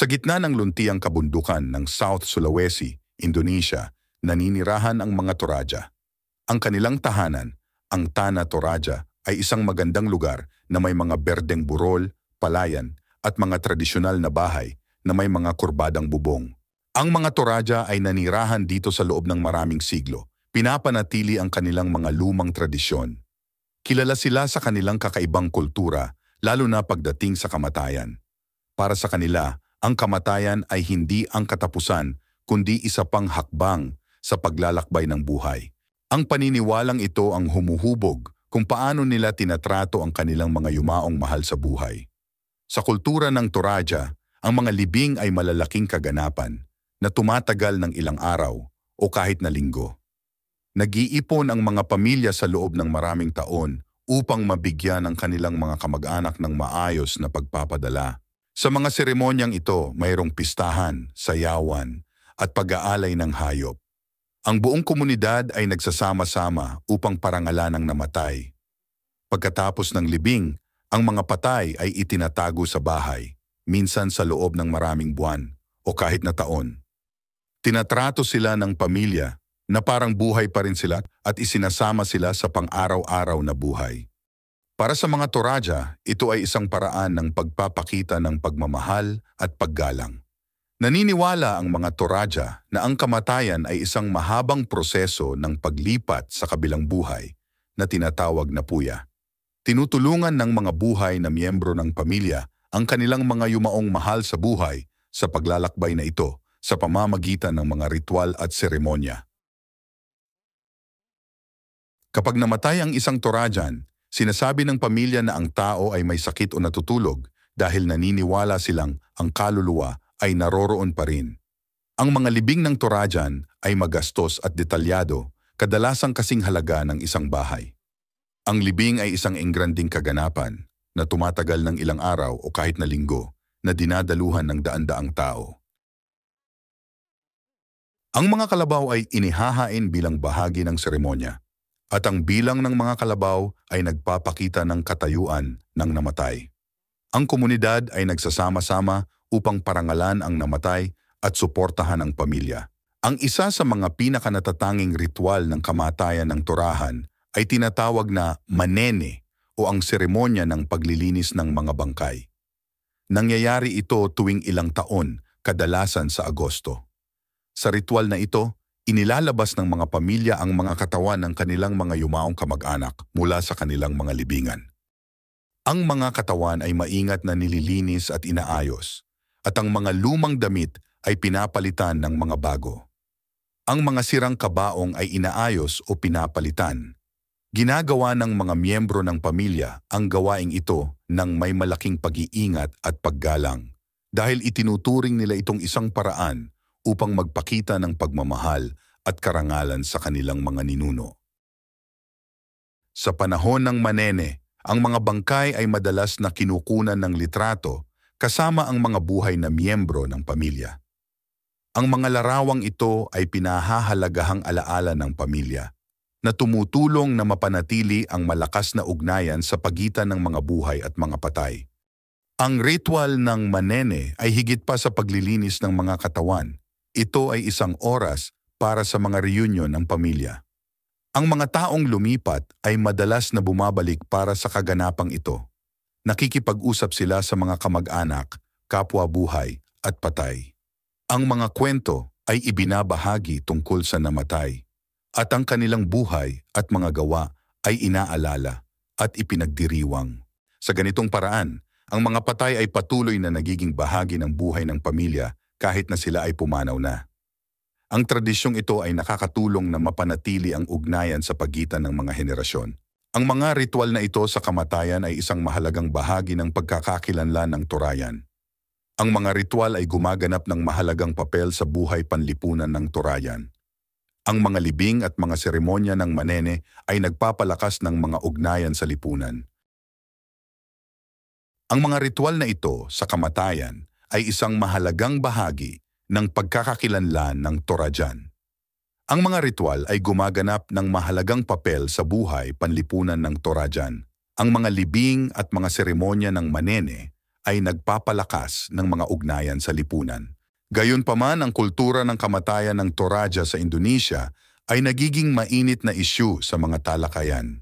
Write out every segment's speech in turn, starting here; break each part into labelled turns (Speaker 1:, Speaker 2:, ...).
Speaker 1: Sa gitna ng luntiang kabundukan ng South Sulawesi, Indonesia, naninirahan ang mga Toraja. Ang kanilang tahanan, ang Tanah Toraja, ay isang magandang lugar na may mga berdeng burol, palayan, at mga tradisyonal na bahay na may mga kurbadang bubong. Ang mga Toraja ay nanirahan dito sa loob ng maraming siglo. Pinapanatili ang kanilang mga lumang tradisyon. Kilala sila sa kanilang kakaibang kultura, lalo na pagdating sa kamatayan. Para sa kanila, ang kamatayan ay hindi ang katapusan, kundi isa pang hakbang sa paglalakbay ng buhay. Ang paniniwalang ito ang humuhubog kung paano nila tinatrato ang kanilang mga yumaong mahal sa buhay. Sa kultura ng Toraja, ang mga libing ay malalaking kaganapan na tumatagal ng ilang araw o kahit na linggo. Nag-iipon ang mga pamilya sa loob ng maraming taon upang mabigyan ang kanilang mga kamag-anak ng maayos na pagpapadala. Sa mga seremonyang ito, mayroong pistahan, sayawan, at pag-aalay ng hayop. Ang buong komunidad ay nagsasama-sama upang parangalan ang namatay. Pagkatapos ng libing, ang mga patay ay itinatago sa bahay, minsan sa loob ng maraming buwan o kahit na taon. Tinatrato sila ng pamilya na parang buhay pa rin sila at isinasama sila sa pang-araw-araw na buhay. Para sa mga Toraja, ito ay isang paraan ng pagpapakita ng pagmamahal at paggalang. Naniniwala ang mga Toraja na ang kamatayan ay isang mahabang proseso ng paglipat sa kabilang buhay na tinatawag na puya. Tinutulungan ng mga buhay na miyembro ng pamilya ang kanilang mga yumaong mahal sa buhay sa paglalakbay na ito sa pamamagitan ng mga ritual at seremonya. Kapag namatay ang isang Torajan, sinasabi ng pamilya na ang tao ay may sakit o natutulog dahil naniniwala silang ang kaluluwa ay naroroon pa rin. Ang mga libing ng Torajan ay magastos at detalyado, kadalasang kasing halaga ng isang bahay. Ang libing ay isang engranding kaganapan na tumatagal ng ilang araw o kahit na linggo na dinadaluhan ng daan-daang tao. Ang mga kalabaw ay inihahain bilang bahagi ng seremonya. At ang bilang ng mga kalabaw ay nagpapakita ng katayuan ng namatay. Ang komunidad ay nagsasama-sama upang parangalan ang namatay at suportahan ang pamilya. Ang isa sa mga pinakanatatanging ritual ng kamatayan ng Torahan ay tinatawag na manene o ang seremonya ng paglilinis ng mga bangkay. Nangyayari ito tuwing ilang taon, kadalasan sa Agosto. Sa ritual na ito, inilalabas ng mga pamilya ang mga katawan ng kanilang mga yumaong kamag-anak mula sa kanilang mga libingan. Ang mga katawan ay maingat na nililinis at inaayos, at ang mga lumang damit ay pinapalitan ng mga bago. Ang mga sirang kabaong ay inaayos o pinapalitan. Ginagawa ng mga miyembro ng pamilya ang gawaing ito ng may malaking pag-iingat at paggalang dahil itinuturing nila itong isang paraan upang magpakita ng pagmamahal at karangalan sa kanilang mga ninuno. Sa panahon ng manene, ang mga bangkay ay madalas na kinukunan ng litrato kasama ang mga buhay na miyembro ng pamilya. Ang mga larawang ito ay pinahahalagahang alaala ng pamilya na tumutulong na mapanatili ang malakas na ugnayan sa pagitan ng mga buhay at mga patay. Ang ritual ng manene ay higit pa sa paglilinis ng mga katawan. Ito ay isang oras para sa mga reunion ng pamilya. Ang mga taong lumipat ay madalas na bumabalik para sa kaganapang ito. Nakikipag-usap sila sa mga kamag-anak, kapwa buhay at patay. Ang mga kwento ay ibinabahagi tungkol sa namatay at ang kanilang buhay at mga gawa ay inaalala at ipinagdiriwang. Sa ganitong paraan, ang mga patay ay patuloy na nagiging bahagi ng buhay ng pamilya kahit na sila ay pumanaw na. Ang tradisyong ito ay nakakatulong na mapanatili ang ugnayan sa pagitan ng mga henerasyon. Ang mga ritual na ito sa kamatayan ay isang mahalagang bahagi ng pagkakakilanlan ng Torayan. Ang mga ritual ay gumaganap ng mahalagang papel sa buhay panlipunan ng Torayan. Ang mga libing at mga seremonya ng manene ay nagpapalakas ng mga ugnayan sa lipunan. Ang mga ritual na ito sa kamatayan ay isang mahalagang bahagi ng pagkakakilanlan ng Torajan. Ang mga ritual ay gumaganap ng mahalagang papel sa buhay panlipunan ng Torajan. Ang mga libing at mga seremonya ng manene ay nagpapalakas ng mga ugnayan sa lipunan. Gayunpaman, ang kultura ng kamatayan ng Toraja sa Indonesia ay nagiging mainit na isyu sa mga talakayan.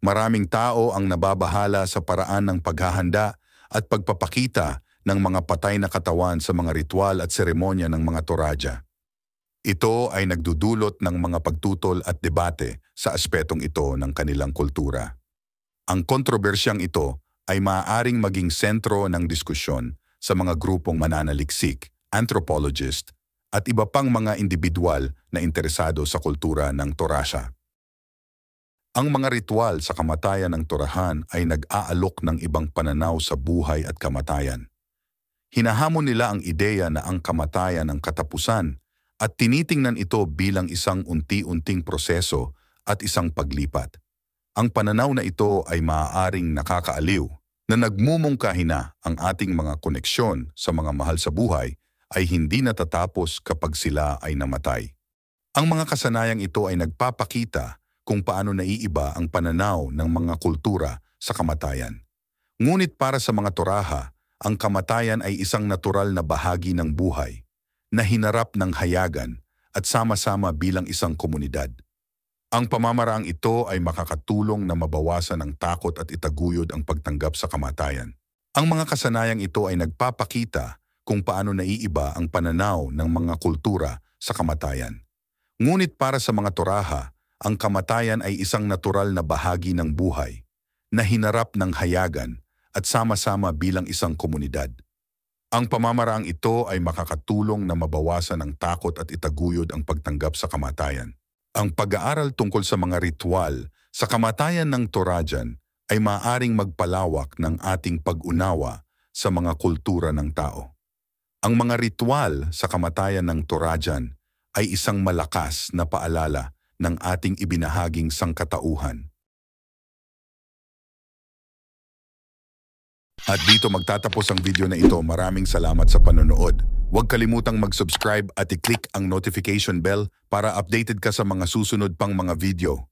Speaker 1: Maraming tao ang nababahala sa paraan ng paghahanda at pagpapakita ng mga patay na katawan sa mga ritual at seremonya ng mga Toraja. Ito ay nagdudulot ng mga pagtutol at debate sa aspetong ito ng kanilang kultura. Ang kontrobersyang ito ay maaaring maging sentro ng diskusyon sa mga grupong mananaliksik, anthropologist, at iba pang mga individual na interesado sa kultura ng Toraja. Ang mga ritual sa kamatayan ng Torahan ay nag-aalok ng ibang pananaw sa buhay at kamatayan. Hinahamon nila ang ideya na ang kamatayan ang katapusan at tinitingnan ito bilang isang unti-unting proseso at isang paglipat. Ang pananaw na ito ay maaaring nakakaaliw na nagmumungkahi na ang ating mga koneksyon sa mga mahal sa buhay ay hindi natatapos kapag sila ay namatay. Ang mga kasanayang ito ay nagpapakita kung paano naiiba ang pananaw ng mga kultura sa kamatayan. Ngunit para sa mga Toraja, ang kamatayan ay isang natural na bahagi ng buhay na hinarap ng hayagan at sama-sama bilang isang komunidad. Ang pamamaraang ito ay makakatulong na mabawasan ang takot at itaguyod ang pagtanggap sa kamatayan. Ang mga kasanayang ito ay nagpapakita kung paano naiiba ang pananaw ng mga kultura sa kamatayan. Ngunit para sa mga Toraja, ang kamatayan ay isang natural na bahagi ng buhay na hinarap ng hayagan at sama-sama bilang isang komunidad. Ang pamamaraang ito ay makakatulong na mabawasan ang takot at itaguyod ang pagtanggap sa kamatayan. Ang pag-aaral tungkol sa mga ritual sa kamatayan ng Torajan ay maaaring magpalawak ng ating pag-unawa sa mga kultura ng tao. Ang mga ritual sa kamatayan ng Torajan ay isang malakas na paalala ng ating ibinahaging sangkatauhan. At dito magtatapos ang video na ito. Maraming salamat sa panonood. Huwag kalimutang mag-subscribe at i-click ang notification bell para updated ka sa mga susunod pang mga video.